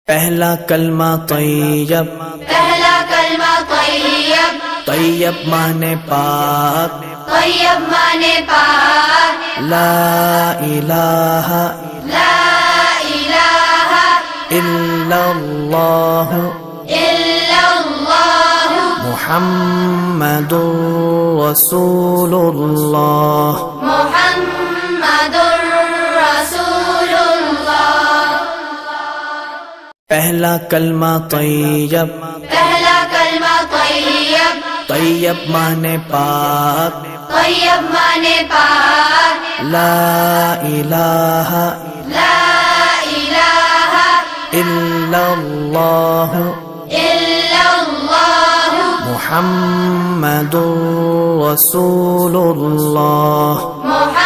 پہلا کلمہ طیب، پہلا کلمہ طیب، طیب مانے پاک، طیب مانے پاک، لا الہ لا الہ الا اللہ الا اللہ محمد رسول اللہ۔ محمد رسول اللہ۔ پہلا کلمہ طیب، پہلا کلمہ طیب، طیب مانے پاک، طیب مانے پاک، لا الہ لا الہ الا اللہ الا اللہ محمد رسول اللہ۔ محمد